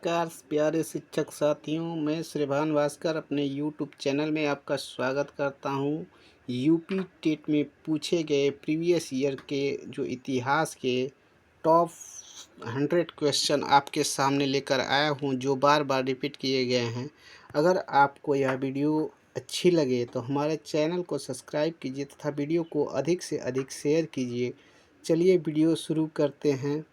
नमस्कार प्यारे शिक्षक साथियों, मैं श्रीभान भास्कर अपने यूट्यूब चैनल में आपका स्वागत करता हूं। यूपी टेट में पूछे गए प्रीवियस ईयर के जो इतिहास के टॉप 100 क्वेश्चन आपके सामने लेकर आया हूं, जो बार बार रिपीट किए गए हैं। अगर आपको यह वीडियो अच्छी लगे तो हमारे चैनल को सब्सक्राइब कीजिए तथा वीडियो को अधिक से अधिक शेयर कीजिए। चलिए वीडियो शुरू करते हैं।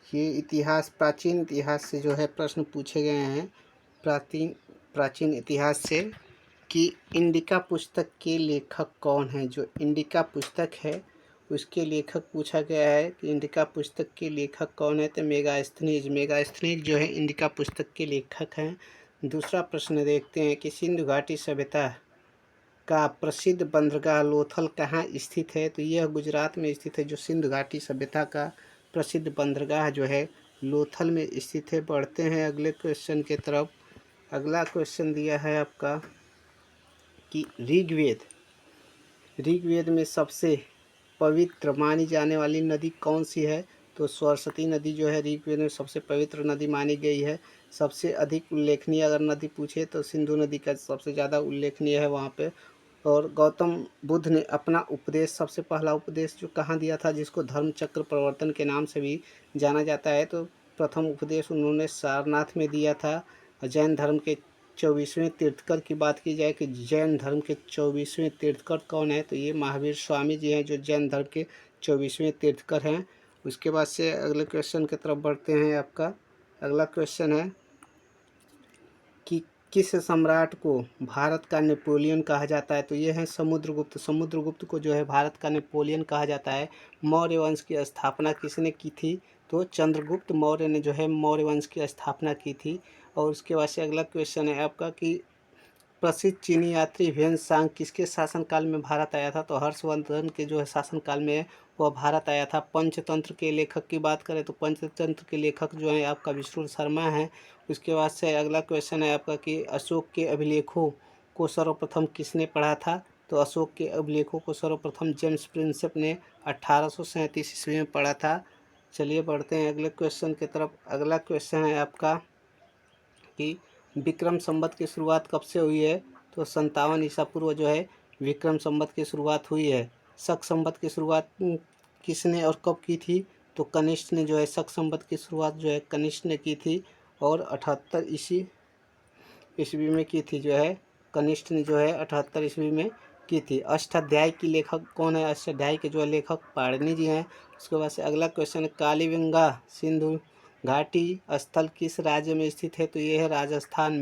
ये इतिहास, प्राचीन इतिहास से जो है प्रश्न पूछे गए हैं। प्राचीन इतिहास से कि इंडिका पुस्तक के लेखक कौन हैं। जो इंडिका पुस्तक है उसके लेखक पूछा गया है कि इंडिका पुस्तक के लेखक कौन है, तो मेगास्थनीज जो है इंडिका पुस्तक के लेखक हैं। दूसरा प्रश्न देखते हैं कि सिंधु घाटी सभ्यता का प्रसिद्ध बंदरगाह लोथल कहाँ स्थित है, तो यह गुजरात में स्थित है। जो सिंधु घाटी सभ्यता का प्रसिद्ध बंदरगाह जो है लोथल में स्थित है। बढ़ते हैं अगले क्वेश्चन के तरफ। अगला क्वेश्चन दिया है आपका कि ऋग्वेद में सबसे पवित्र मानी जाने वाली नदी कौन सी है, तो सरस्वती नदी जो है ऋग्वेद में सबसे पवित्र नदी मानी गई है। सबसे अधिक उल्लेखनीय अगर नदी पूछे तो सिंधु नदी का सबसे ज़्यादा उल्लेखनीय है वहाँ पे। और गौतम बुद्ध ने अपना उपदेश, सबसे पहला उपदेश जो कहाँ दिया था, जिसको धर्म चक्र प्रवर्तन के नाम से भी जाना जाता है, तो प्रथम उपदेश उन्होंने सारनाथ में दिया था। जैन धर्म के 24वें तीर्थकर की बात की जाए कि जैन धर्म के 24वें तीर्थकर कौन है, तो ये महावीर स्वामी जी हैं, जो जैन धर्म के 24वें तीर्थकर हैं। उसके बाद से अगले क्वेश्चन की तरफ बढ़ते हैं। आपका अगला क्वेश्चन है कि किस सम्राट को भारत का नेपोलियन कहा जाता है, तो ये है समुद्रगुप्त को जो है भारत का नेपोलियन कहा जाता है। मौर्य वंश की स्थापना किसने की थी, तो चंद्रगुप्त मौर्य ने जो है मौर्य वंश की स्थापना की थी। और उसके बाद से अगला क्वेश्चन है आपका कि प्रसिद्ध चीनी यात्री ह्वेन-सांग किसके शासनकाल में भारत आया था, तो हर्षवर्धन के जो है शासनकाल में वह भारत आया था। पंचतंत्र के लेखक की बात करें तो पंचतंत्र के लेखक जो हैं आपका विष्णु शर्मा हैं। उसके बाद से अगला क्वेश्चन है आपका कि अशोक के अभिलेखों को सर्वप्रथम किसने पढ़ा था, तो अशोक के अभिलेखों को सर्वप्रथम जेम्स प्रिंसेप ने 1837 ईस्वी में पढ़ा था। चलिए बढ़ते हैं अगले क्वेश्चन की तरफ। अगला क्वेश्चन है आपका कि विक्रम संवत की शुरुआत कब से हुई है, तो 57 ईसा पूर्व जो है विक्रम संवत की शुरुआत हुई है। शक संवत की शुरुआत किसने और कब की थी, तो कनिष्ठ ने जो है शक संवत की शुरुआत जो है कनिष्ठ ने की थी और 78 ईस्वी में की थी। जो है कनिष्ठ ने जो है 78 ईस्वी में की थी। अष्टाध्यायी की लेखक कौन है, अष्टाध्यायी के जो है लेखक पाणिनि जी हैं। उसके बाद से अगला क्वेश्चन है कालीबंगा सिंधु घाटी स्थल किस राज्य में स्थित है, तो ये है राजस्थान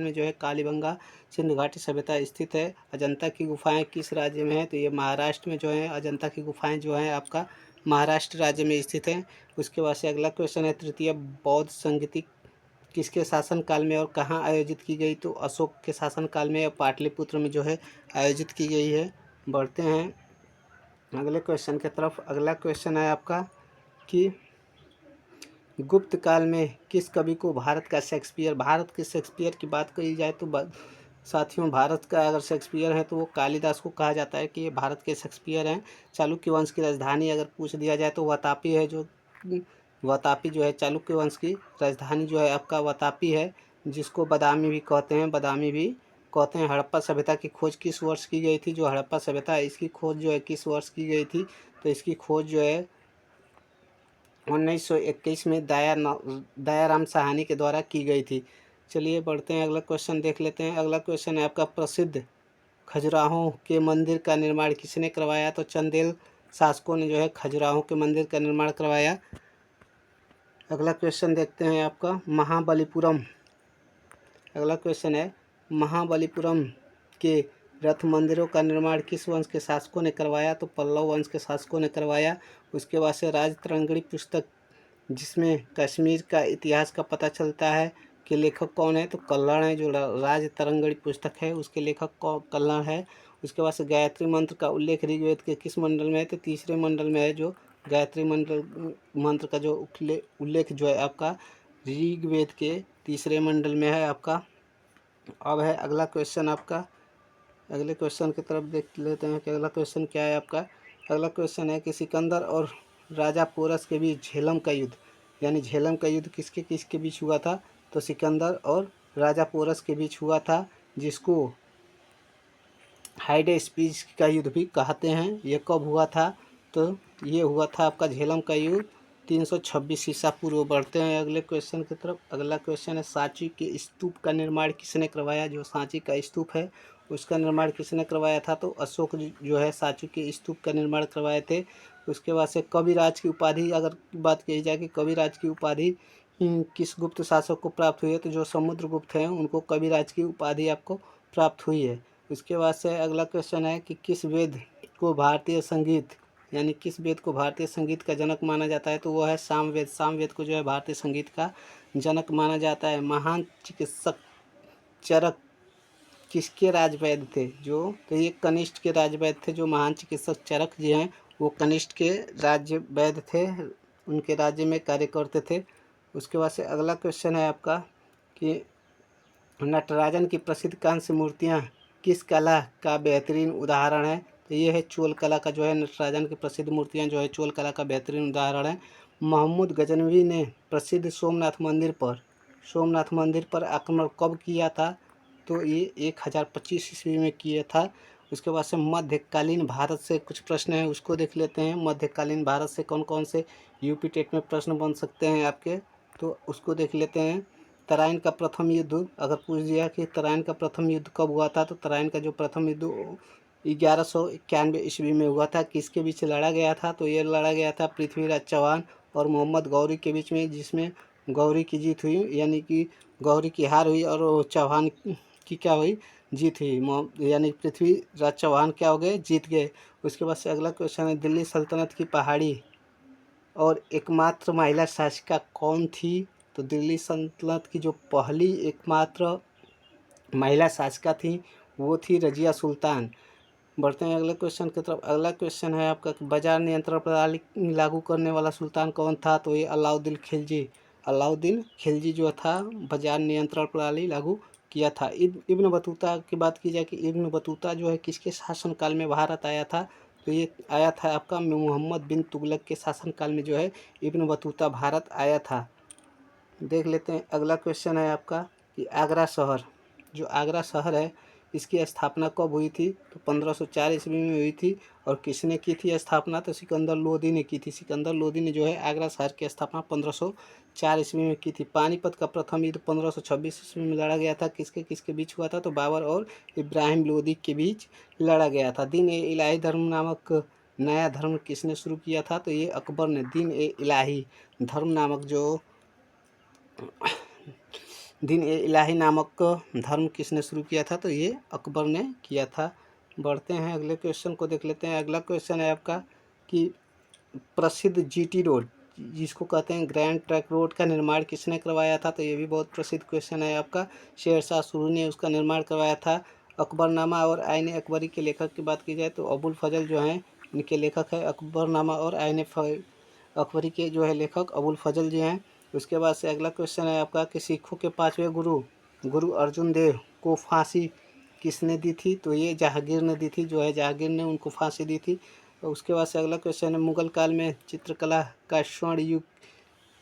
में जो है कालीबंगा सिंधु घाटी सभ्यता स्थित है। अजंता की गुफाएं किस राज्य में है, तो ये महाराष्ट्र में जो है अजंता की गुफाएं जो है आपका महाराष्ट्र राज्य में स्थित हैं। उसके बाद से अगला क्वेश्चन है तृतीय बौद्ध संगीति किसके शासनकाल में और कहाँ आयोजित की गई, तो अशोक के शासनकाल में और पाटलिपुत्र में जो है आयोजित की गई है। बढ़ते हैं अगले क्वेश्चन की तरफ। अगला क्वेश्चन है आपका कि गुप्त काल में किस कवि को भारत के शेक्सपियर की बात करी जाए तो साथियों, भारत का अगर शेक्सपियर है तो वो कालिदास को कहा जाता है कि ये भारत के शेक्सपियर हैं। चालुक्य वंश की राजधानी अगर पूछ दिया जाए तो वातापी है। जो वातापी जो है चालुक्य वंश की राजधानी जो है आपका वातापी है, जिसको बादामी भी कहते हैं। हड़प्पा सभ्यता की खोज किस वर्ष की गई थी, जो हड़प्पा सभ्यता है इसकी खोज जो है किस वर्ष की गई थी, तो इसकी खोज जो है 1921 में दयाराम साहनी के द्वारा की गई थी। चलिए बढ़ते हैं अगला क्वेश्चन देख लेते हैं। अगला क्वेश्चन है आपका प्रसिद्ध खजुराहो के मंदिर का निर्माण किसने करवाया, तो चंदेल शासकों ने जो है खजुराहो के मंदिर का निर्माण करवाया। अगला क्वेश्चन देखते हैं आपका महाबलीपुरम। अगला क्वेश्चन है महाबलीपुरम के रथ मंदिरों का निर्माण किस वंश के शासकों ने करवाया, तो पल्लव वंश के शासकों ने करवाया। उसके बाद से राजतरंगिणी पुस्तक जिसमें कश्मीर का इतिहास का पता चलता है कि लेखक कौन है, तो कल्हड़ है। जो राजतरंगिणी पुस्तक है उसके लेखक कल्हड़ है। उसके बाद से गायत्री मंत्र का उल्लेख ऋग्वेद के किस मंडल में है, तो तीसरे मंडल में है। जो गायत्री मंत्र का जो उल्लेख जो है आपका ऋग्वेद के तीसरे मंडल में है आपका। अब है अगला क्वेश्चन आपका। अगले क्वेश्चन की तरफ देख लेते हैं कि अगला क्वेश्चन क्या है आपका अगला क्वेश्चन है कि सिकंदर और राजा पोरस के बीच झेलम का युद्ध, यानी झेलम का युद्ध किसके किसके बीच हुआ था? तो सिकंदर और राजा पोरस के बीच हुआ था, जिसको हाइडेस्पीस का युद्ध भी कहते हैं। ये कब हुआ था? तो ये हुआ था आपका झेलम का युद्ध 326 ईसा पूर्व। बढ़ते हैं अगले क्वेश्चन की तरफ। अगला क्वेश्चन है सांची के स्तूप का निर्माण किसने करवाया? जो सांची का स्तूप है उसका निर्माण किसने करवाया था? तो अशोक जो है सांची के स्तूप का निर्माण करवाए थे। उसके बाद से कविराज की उपाधि अगर बात की जाए कि कविराज की उपाधि किस गुप्त शासक को प्राप्त हुई है? तो जो समुद्रगुप्त हैं उनको कविराज की उपाधि आपको प्राप्त हुई है। उसके बाद से अगला क्वेश्चन है कि किस वेद को भारतीय संगीत, यानी किस वेद को भारतीय संगीत का जनक माना जाता है? तो वो है सामवेद। सामवेद को जो है भारतीय संगीत का जनक माना जाता है। महान चिकित्सक चरक किसके राजवैद्य थे? जो तो ये कनिष्ठ के राजवैद्य थे। जो महान चिकित्सक चरक जी हैं वो कनिष्ठ के राजवैद्य थे, उनके राज्य में कार्य करते थे। उसके बाद से अगला क्वेश्चन है आपका कि नटराजन की प्रसिद्ध कांस्य मूर्तियाँ किस कला का बेहतरीन उदाहरण है? तो ये है चोल कला का जो है नटराजन की प्रसिद्ध मूर्तियाँ जो है चोल कला का बेहतरीन उदाहरण है। मोहम्मद गजनवी ने प्रसिद्ध सोमनाथ मंदिर पर आक्रमण कब किया था? तो ये 1025 ईस्वी में किया था। उसके बाद से मध्यकालीन भारत से कुछ प्रश्न हैं उसको देख लेते हैं। मध्यकालीन भारत से कौन कौन से यूपी टेट में प्रश्न बन सकते हैं आपके, तो उसको देख लेते हैं। तराइन का प्रथम युद्ध अगर पूछ दिया कि तराइन का प्रथम युद्ध कब हुआ था? तो तराइन का जो प्रथम युद्ध 1191 ईस्वी में हुआ था। किसके बीच लड़ा गया था? तो ये लड़ा गया था पृथ्वीराज चौहान और मोहम्मद गौरी के बीच में, जिसमें गौरी की जीत हुई, यानी कि गौरी की हार हुई और चौहान की क्या हुई? जीत हुई। यानी पृथ्वीराज चौहान क्या हो गए? जीत गए। उसके बाद से अगला क्वेश्चन है दिल्ली सल्तनत की पहाड़ी और एकमात्र महिला शासिका कौन थी? तो दिल्ली सल्तनत की जो पहली एकमात्र महिला शासिका थी वो थी रजिया सुल्तान। बढ़ते हैं अगले क्वेश्चन की तरफ। अगला क्वेश्चन है आपका कि बाजार नियंत्रण प्रणाली लागू करने वाला सुल्तान कौन था? तो ये अलाउद्दीन खिलजी। अलाउद्दीन खिलजी जो था बाजार नियंत्रण प्रणाली लागू किया था। इब्न बतूता की बात की जाए कि इब्न बतूता जो है किसके शासनकाल में भारत आया था? तो ये आया था आपका मोहम्मद बिन तुगलक के शासनकाल में जो है इब्न बतूता भारत आया था। देख लेते हैं अगला क्वेश्चन है आपका कि आगरा शहर, जो आगरा शहर है इसकी स्थापना कब हुई थी? तो 1504 ईस्वी में हुई थी। और किसने की थी स्थापना? तो सिकंदर लोदी ने की थी। सिकंदर लोदी ने जो है आगरा शहर की स्थापना 1504 ईस्वी में की थी। पानीपत का प्रथम युद्ध 1526 ईस्वी में लड़ा गया था। किसके किसके बीच हुआ था? तो बाबर और इब्राहिम लोदी के बीच लड़ा गया था। दीन ए इलाही धर्म नामक नया धर्म किसने शुरू किया था? तो ये अकबर ने दीन ए इलाही धर्म नामक जो दीन ए इलाही नामक धर्म किसने शुरू किया था? तो ये अकबर ने किया था। बढ़ते हैं अगले क्वेश्चन को देख लेते हैं। अगला क्वेश्चन है आपका कि प्रसिद्ध जीटी रोड जिसको कहते हैं ग्रैंड ट्रंक रोड का निर्माण किसने करवाया था? तो ये भी बहुत प्रसिद्ध क्वेश्चन है आपका। शेरशाह सूरी ने उसका निर्माण करवाया था। अकबरनामा और आईन अकबरी के लेखक की बात की जाए तो अबुल फजल जो हैं इनके लेखक है। अकबरनामा और आईन अकबरी के जो है लेखक अबुल फजल जी हैं। उसके बाद से अगला क्वेश्चन है आपका कि सिखों के पांचवें गुरु अर्जुन देव को फांसी किसने दी थी? तो ये जहांगीर ने दी थी, जो है जहांगीर ने उनको फांसी दी थी। और उसके बाद से अगला क्वेश्चन है मुगल काल में चित्रकला का स्वर्ण युग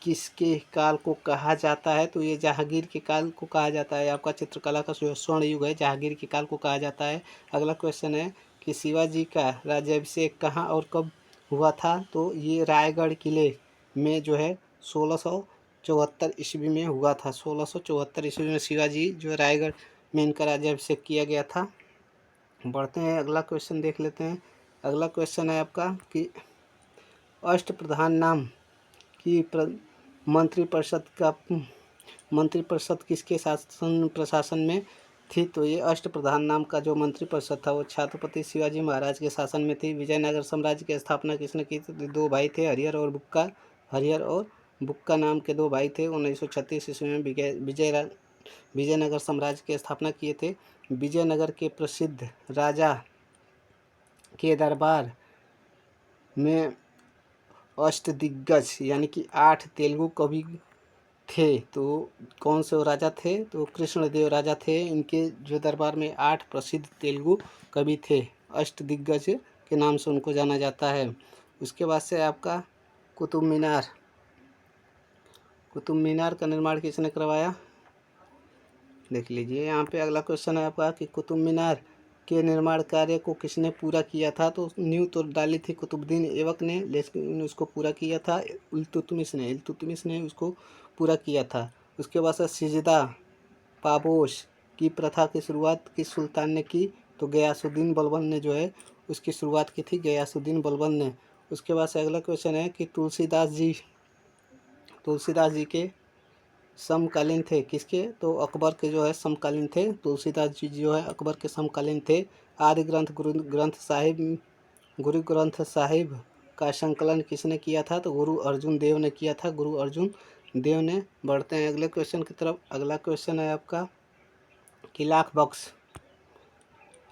किसके काल को कहा जाता है? तो ये जहांगीर के काल को कहा जाता है। आपका चित्रकला का जो स्वर्ण युग है जहांगीर के काल को कहा जाता है। अगला क्वेश्चन है कि शिवाजी का राज्याभिषेक कहाँ और कब हुआ था? तो ये रायगढ़ किले में जो है 1674 ईस्वी में हुआ था। 1674 ईस्वी में शिवाजी जो रायगढ़ में इनका राज्याभिषेक किया गया था। बढ़ते हैं अगला क्वेश्चन देख लेते हैं। अगला क्वेश्चन है आपका कि अष्टप्रधान नाम की मंत्रिपरिषद किसके शासन प्रशासन में थी? तो ये अष्टप्रधान नाम का जो मंत्रिपरिषद था वो छत्रपति शिवाजी महाराज के शासन में थी। विजयनगर साम्राज्य की स्थापना किसने की थी? दो भाई थे, हरिहर और बुक्का नाम के दो भाई थे। 1936 ईस्वी में विजयनगर साम्राज्य की स्थापना किए थे। विजयनगर के प्रसिद्ध राजा के दरबार में अष्टदिग्गज यानी कि 8 तेलुगु कवि थे। तो कौन से वो राजा थे? तो कृष्णदेव राजा थे। इनके जो दरबार में 8 प्रसिद्ध तेलुगु कवि थे। अष्टदिग्गज के नाम से उनको जाना जाता है। उसके बाद से आपका कुतुब मीनार, कुतुब मीनार का निर्माण किसने करवाया? देख लीजिए यहाँ पे अगला क्वेश्चन है आपका कि कुतुब मीनार के निर्माण कार्य को किसने पूरा किया था? तो नींव तो डाली थी कुतुबुद्दीन ऐबक ने, लेकिन उसको पूरा किया था इल्तुतमिश ने उसको पूरा किया था। उसके बाद से सिजदा पापोश की प्रथा की शुरुआत किस सुल्तान ने की? तो गयासुद्दीन बलबन ने जो है उसकी शुरुआत की थी, गयासुद्दीन बलबन ने। उसके बाद से अगला क्वेश्चन है कि तुलसीदास जी के समकालीन थे किसके? तो अकबर के जो है समकालीन थे। तुलसीदास जी जो है अकबर के समकालीन थे। आदि ग्रंथ गुरु ग्रंथ साहिब का संकलन किसने किया था? तो गुरु अर्जुन देव ने किया था, गुरु अर्जुन देव ने। बढ़ते हैं अगले क्वेश्चन की तरफ। अगला क्वेश्चन है आपका कि लाख बक्स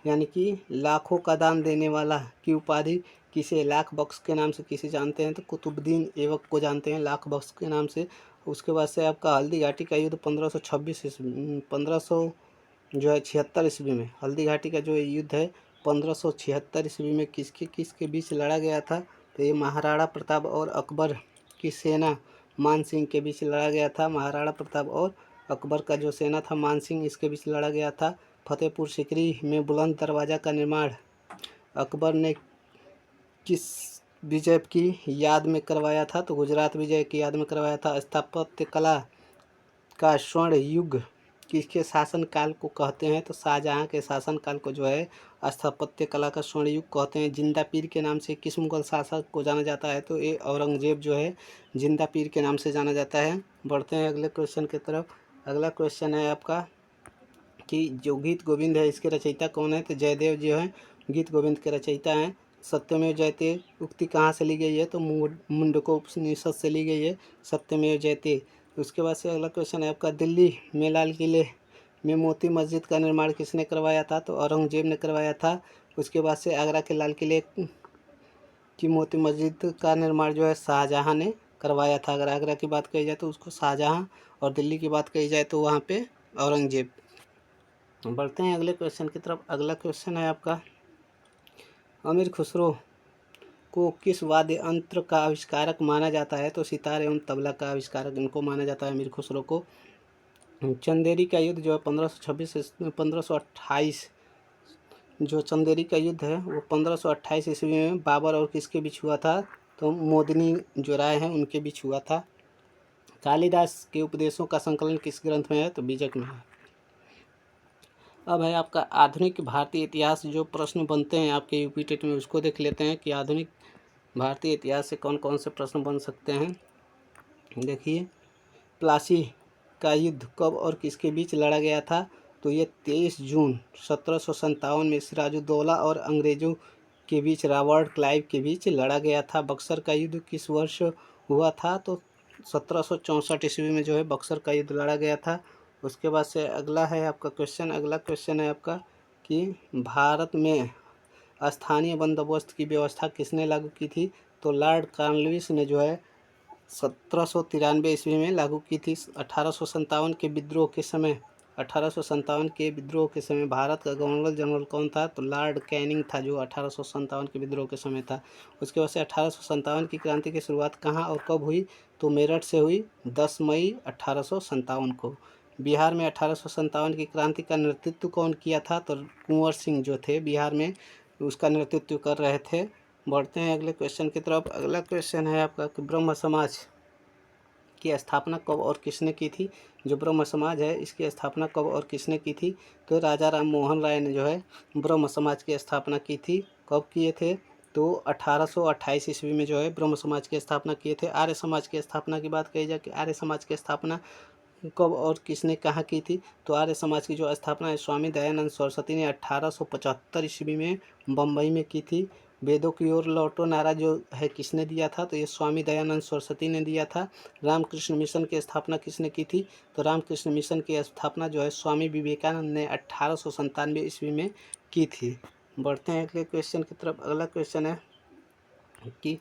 यानी कि लाखों का दान देने वाला की उपाधि किसे लाख बक्स के नाम से किसे जानते हैं? तो कुतुबुद्दीन ऐबक को जानते हैं लाख बक्स के नाम से। उसके बाद से आपका हल्दी घाटी का युद्ध 1576 ईस्वी में, हल्दी घाटी का जो युद्ध है 1576 ईस्वी में किसके बीच लड़ा गया था? तो ये महाराणा प्रताप और अकबर की सेना मान सिंह के बीच लड़ा गया था। महाराणा प्रताप और अकबर का जो सेना था मान सिंह, इसके बीच लड़ा गया था। फतेहपुर सीकरी में बुलंद दरवाज़ा का निर्माण अकबर ने किस विजय की याद में करवाया था? तो गुजरात विजय की याद में करवाया था। स्थापत्य कला का स्वर्ण युग किसके शासनकाल को कहते हैं? तो शाहजहाँ के शासनकाल को जो है स्थापत्य कला का स्वर्ण युग कहते हैं। जिंदा पीर के नाम से किस मुगल शासक को जाना जाता है? तो ये औरंगजेब जो है जिंदा पीर के नाम से जाना जाता है। बढ़ते हैं अगले क्वेश्चन की तरफ। अगला क्वेश्चन है आपका कि जो गीत गोविंद है इसके रचयिता कौन है? तो जयदेव जो है गीत गोविंद के रचयिता हैं। सत्यमेव जयते उक्ति कहाँ से ली गई है? तो मुंडकोपनिषद से ली गई है, सत्यमेव जयते। उसके बाद से अगला क्वेश्चन है आपका दिल्ली में लाल किले में मोती मस्जिद का निर्माण किसने करवाया था? तो औरंगजेब ने करवाया था। उसके बाद से आगरा के लाल किले की मोती मस्जिद का निर्माण जो है शाहजहाँ ने करवाया था। अगर आगरा की बात कही जाए तो उसको शाहजहाँ, और दिल्ली की बात कही जाए तो वहाँ पे औरंगजेब। बढ़ते हैं अगले क्वेश्चन की तरफ। अगला क्वेश्चन है आपका अमीर खुसरो को किस वाद्य यंत्र का आविष्कारक माना जाता है? तो सितार एवं तबला का आविष्कारक इनको माना जाता है, अमीर खुसरो को। चंदेरी का युद्ध जो है 1528 जो चंदेरी का युद्ध है वो 1528 ईस्वी में बाबर और किसके बीच हुआ था? तो मोदिनी जो राय हैं उनके बीच हुआ था। कालिदास के उपदेशों का संकलन किस ग्रंथ में है? तो बीजक में है। अब है आपका आधुनिक भारतीय इतिहास जो प्रश्न बनते हैं आपके यूपी टेट में, उसको देख लेते हैं कि आधुनिक भारतीय इतिहास से कौन कौन से प्रश्न बन सकते हैं। देखिए, प्लासी का युद्ध कब और किसके बीच लड़ा गया था? तो ये 23 जून 1757 में सिराजुद्दौला और अंग्रेजों के बीच रॉबर्ट क्लाइव के बीच लड़ा गया था। बक्सर का युद्ध किस वर्ष हुआ था? तो 1764 ईस्वी में जो है बक्सर का युद्ध लड़ा गया था। उसके बाद से अगला है आपका क्वेश्चन। अगला क्वेश्चन है आपका कि भारत में स्थानीय बंदोबस्त की व्यवस्था किसने लागू की थी? तो लॉर्ड कॉर्नवालिस ने जो है 1793 ईस्वी में लागू की थी। 1857 के विद्रोह के समय 1857 के विद्रोह के समय भारत का गवर्नर जनरल कौन था? तो लॉर्ड कैनिंग था, जो 1857 के विद्रोह के समय था। उसके बाद से 1857 की क्रांति की शुरुआत कहाँ और कब हुई? तो मेरठ से हुई 10 मई 1857 को। बिहार में 1857 की क्रांति का नेतृत्व कौन किया था? तो कुंवर सिंह जो थे बिहार में उसका नेतृत्व कर रहे थे। बढ़ते हैं अगले क्वेश्चन की तरफ। अगला क्वेश्चन है आपका कि ब्रह्म समाज की स्थापना कब और किसने की थी? जो ब्रह्म समाज है इसकी स्थापना कब और किसने की थी? तो राजा राम मोहन राय ने जो है ब्रह्म समाज की स्थापना की थी। कब किए थे? तो 1828 ईस्वी में जो है ब्रह्म समाज की स्थापना किए थे। आर्य समाज की स्थापना की बात कही जाए कि आर्य समाज की स्थापना कब और किसने कहाँ की थी? तो आर्य समाज की जो स्थापना है स्वामी दयानंद सरस्वती ने 1875 ईस्वी में बम्बई में की थी। वेदों की ओर लौटो नारा जो है किसने दिया था? तो ये स्वामी दयानंद सरस्वती ने दिया था। रामकृष्ण मिशन की स्थापना किसने की थी? तो रामकृष्ण मिशन की स्थापना जो है स्वामी विवेकानंद ने 1897 ईस्वी में की थी। बढ़ते हैं अगले क्वेश्चन की तरफ। अगला क्वेश्चन है कि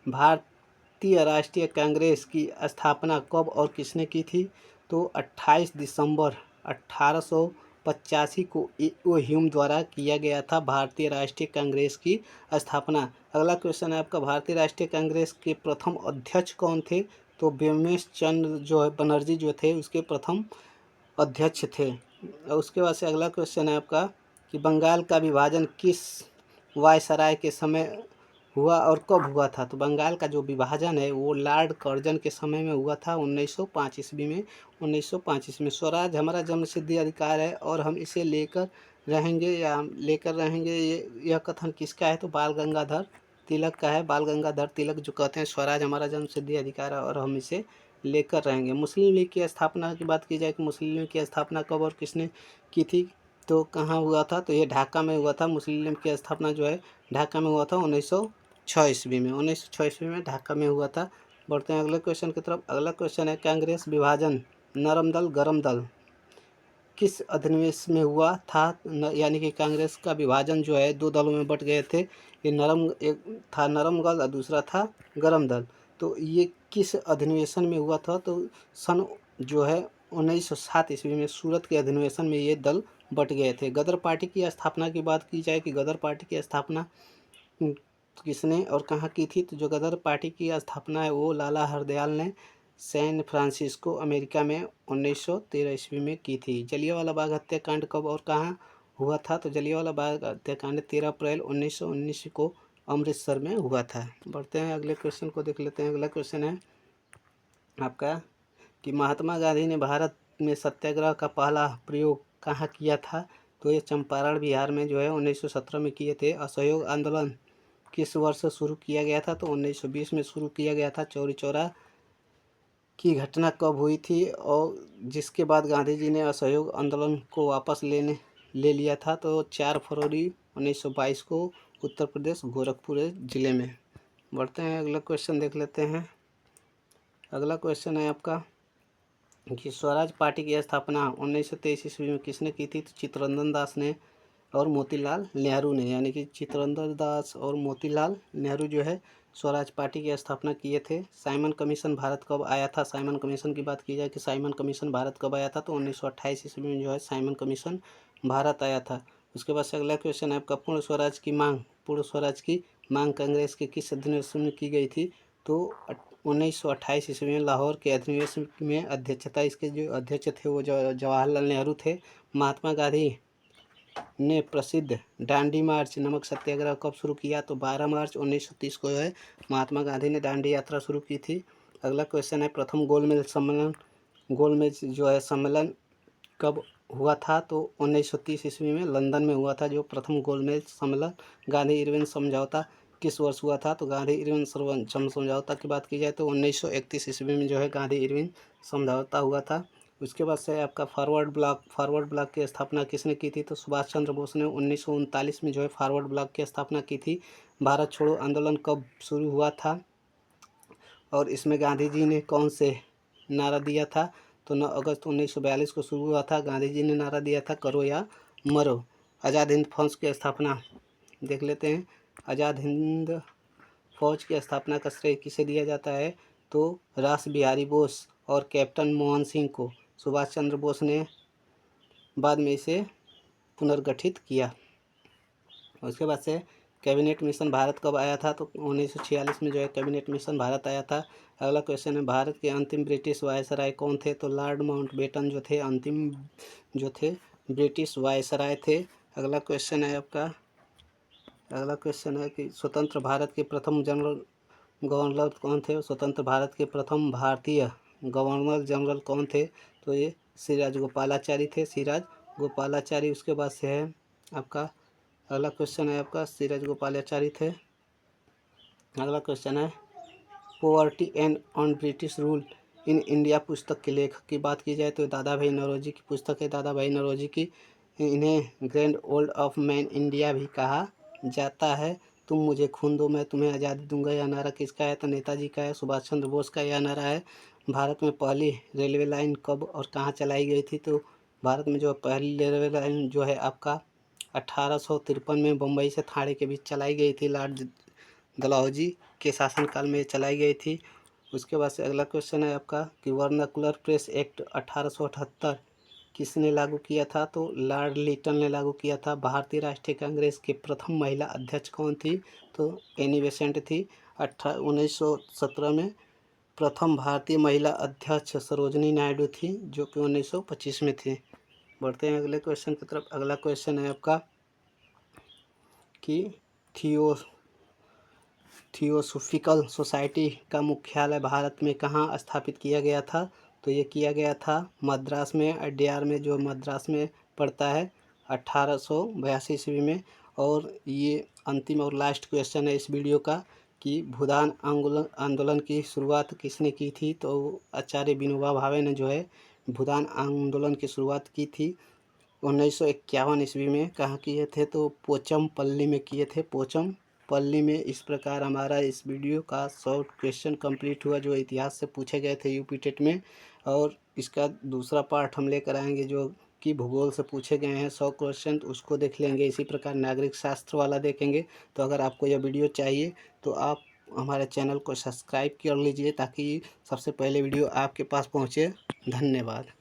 भारतीय राष्ट्रीय कांग्रेस की स्थापना कब और किसने की थी? तो 28 दिसंबर 18 1985 को ओ ह्यूम द्वारा किया गया था भारतीय राष्ट्रीय कांग्रेस की स्थापना। अगला क्वेश्चन है आपका, भारतीय राष्ट्रीय कांग्रेस के प्रथम अध्यक्ष कौन थे? तो व्योमेश चंद्र जो है बनर्जी जो थे उसके प्रथम अध्यक्ष थे। और उसके बाद से अगला क्वेश्चन है आपका कि बंगाल का विभाजन किस वायसराय के समय हुआ और कब हुआ था? तो बंगाल का जो विभाजन है वो लॉर्ड कर्जन के समय में हुआ था 1905 ईस्वी में। 1905 ईस्वी में। स्वराज हमारा जन्मसिद्ध अधिकार है और हम इसे लेकर रहेंगे या लेकर रहेंगे, यह कथन किसका है? तो बाल गंगाधर तिलक का है। बाल गंगाधर तिलक जो कहते हैं स्वराज हमारा जन्मसिद्ध अधिकार है और हम इसे लेकर रहेंगे। मुस्लिम लीग की स्थापना की बात की जाए कि मुस्लिम लीग की स्थापना कब और किसने की थी? तो कहाँ हुआ था? तो ये ढाका में हुआ था। मुस्लिम लीग की स्थापना जो है ढाका में हुआ था 1906 ईस्वी में। 1906 ईस्वी में ढाका में हुआ था। बढ़ते हैं अगले क्वेश्चन की तरफ। अगला क्वेश्चन है, कांग्रेस विभाजन नरम दल गरम दल किस अधिनिवेश में हुआ था? यानी कि कांग्रेस का विभाजन जो है दो दलों में बट गए थे। ये एक था नरम दल और दूसरा था गरम दल। तो ये किस अधिनिवेशन में हुआ था? तो सन जो है 1907 ईस्वी में सूरत के अधिनिवेशन में ये दल बट गए थे। गदर पार्टी की स्थापना की बात की जाए कि गदर पार्टी की स्थापना किसने और कहाँ की थी? तो जो गदर पार्टी की स्थापना है वो लाला हरदयाल ने सैन फ्रांसिस्को अमेरिका में 1913 ईस्वी में की थी। जलियांवाला बाग हत्याकांड कब और कहाँ हुआ था? तो जलियांवाला बाग हत्याकांड 13 अप्रैल 1919 को अमृतसर में हुआ था। बढ़ते हैं अगले क्वेश्चन को देख लेते हैं। अगला क्वेश्चन है आपका कि महात्मा गांधी ने भारत में सत्याग्रह का पहला प्रयोग कहाँ किया था? तो ये चंपारण बिहार में जो है 1917 में किए थे। असहयोग आंदोलन किस वर्ष शुरू किया गया था? तो 1920 में शुरू किया गया था। चौरी चौरा की घटना कब हुई थी और जिसके बाद गांधी जी ने असहयोग आंदोलन को वापस ले लिया था? तो 4 फरवरी 1922 को उत्तर प्रदेश गोरखपुर जिले में। बढ़ते हैं अगला क्वेश्चन देख लेते हैं। अगला क्वेश्चन है आपका कि स्वराज पार्टी की स्थापना 1923 ईस्वी में किसने की थी? तो चित्तरंजन दास ने और मोतीलाल नेहरू ने, यानी कि चित्तरंजन दास और मोतीलाल नेहरू जो है स्वराज पार्टी की स्थापना किए थे। साइमन कमीशन भारत कब आया था? साइमन कमीशन की बात की जाए कि साइमन कमीशन भारत कब आया था? तो 1928 ईस्वी में जो है साइमन कमीशन भारत आया था। उसके बाद से अगला क्वेश्चन है आपका, पूर्ण स्वराज की मांग कांग्रेस के किस अधिवेशन में की गई थी? तो 1928 ईस्वी में लाहौर के अधिवेशन में अध्यक्षता, इसके जो अध्यक्ष थे वो जवाहरलाल नेहरू थे। महात्मा गांधी ने प्रसिद्ध दांडी मार्च नमक सत्याग्रह कब शुरू किया? तो 12 मार्च 1930 को है महात्मा गांधी ने दांडी यात्रा शुरू की थी। अगला क्वेश्चन है, प्रथम गोलमेज जो है सम्मेलन कब हुआ था? तो 1930 ईस्वी में लंदन में हुआ था जो प्रथम गोलमेज सम्मेलन। गांधी इरविन समझौता किस वर्ष हुआ था? तो गांधी इरविन समझौता की बात की जाए तो 1931 ईस्वी में जो है गांधी इरविन समझौता हुआ था। उसके बाद से आपका फॉरवर्ड ब्लॉक की स्थापना किसने की थी? तो सुभाष चंद्र बोस ने 1939 में जो है फॉरवर्ड ब्लॉक की स्थापना की थी। भारत छोड़ो आंदोलन कब शुरू हुआ था और इसमें गांधी जी ने कौन से नारा दिया था? तो 9 अगस्त 1942 को शुरू हुआ था। गांधी जी ने नारा दिया था, करो या मरो। आज़ाद हिंद फौज की स्थापना देख लेते हैं। आज़ाद हिंद फौज की स्थापना का श्रेय किसे दिया जाता है? तो रास बिहारी बोस और कैप्टन मोहन सिंह को। सुभाष चंद्र बोस ने बाद में इसे पुनर्गठित किया। उसके बाद से कैबिनेट मिशन भारत कब आया था? तो 1946 में जो है कैबिनेट मिशन भारत आया था। अगला क्वेश्चन है, भारत के अंतिम ब्रिटिश वायसराय कौन थे? तो लॉर्ड माउंटबेटन जो थे अंतिम जो थे ब्रिटिश वायसराय थे। अगला क्वेश्चन है कि स्वतंत्र भारत के प्रथम जनरल गवर्नर कौन थे? स्वतंत्र भारत के प्रथम भारतीय गवर्नर जनरल कौन थे? तो ये श्री राजगोपालाचारी थे, श्री राजगोपालाचारी। उसके बाद से है आपका अगला क्वेश्चन है आपका श्री राजगोपालाचारी थे। अगला क्वेश्चन है, poverty and on British rule in India पुस्तक के लेखक की बात की जाए तो दादा भाई नौरोजी की पुस्तक है। दादा भाई नौरोजी की। इन्हें grand old of man India भी कहा जाता है। तुम मुझे खून दो मैं तुम्हें आज़ादी दूंगा, यह नारा किसका है? तो नेताजी का है, सुभाष चंद्र बोस का यह नारा है। भारत में पहली रेलवे लाइन कब और कहाँ चलाई गई थी? तो भारत में जो पहली रेलवे लाइन जो है आपका 1853 में बम्बई से थाने के बीच चलाई गई थी। लॉर्ड डलहौजी के शासनकाल में चलाई गई थी। उसके बाद से अगला क्वेश्चन है आपका कि वर्नाकुलर प्रेस एक्ट 1878 किसने लागू किया था? तो लॉर्ड लिटन ने लागू किया था। भारतीय राष्ट्रीय कांग्रेस के प्रथम महिला अध्यक्ष कौन थी? तो एनी बेसेंट थी। 1917 में प्रथम भारतीय महिला अध्यक्ष सरोजनी नायडू थी, जो कि 1925 में थी। बढ़ते हैं अगले क्वेश्चन की तरफ। अगला क्वेश्चन है आपका कि थियोसॉफिकल सोसाइटी का मुख्यालय भारत में कहाँ स्थापित किया गया था? तो ये किया गया था मद्रास में, अड्यार में, जो मद्रास में पड़ता है, 1882 ईस्वी में। और ये अंतिम और लास्ट क्वेश्चन है इस वीडियो का कि भूदान आंदोलन की शुरुआत किसने की थी? तो आचार्य विनोबा भावे ने जो है भूदान आंदोलन की शुरुआत की थी 1951 ईस्वी में। कहाँ किए थे? तो पोचमपल्ली में किए थे, पोचमपल्ली में। इस प्रकार हमारा इस वीडियो का शॉर्ट क्वेश्चन कंप्लीट हुआ, जो इतिहास से पूछे गए थे यूपी टेट में। और इसका दूसरा पार्ट हम लेकर आएंगे, जो कि भूगोल से पूछे गए हैं 100 क्वेश्चन, तो उसको देख लेंगे। इसी प्रकार नागरिक शास्त्र वाला देखेंगे। तो अगर आपको यह वीडियो चाहिए तो आप हमारे चैनल को सब्सक्राइब कर लीजिए, ताकि सबसे पहले वीडियो आपके पास पहुँचे। धन्यवाद।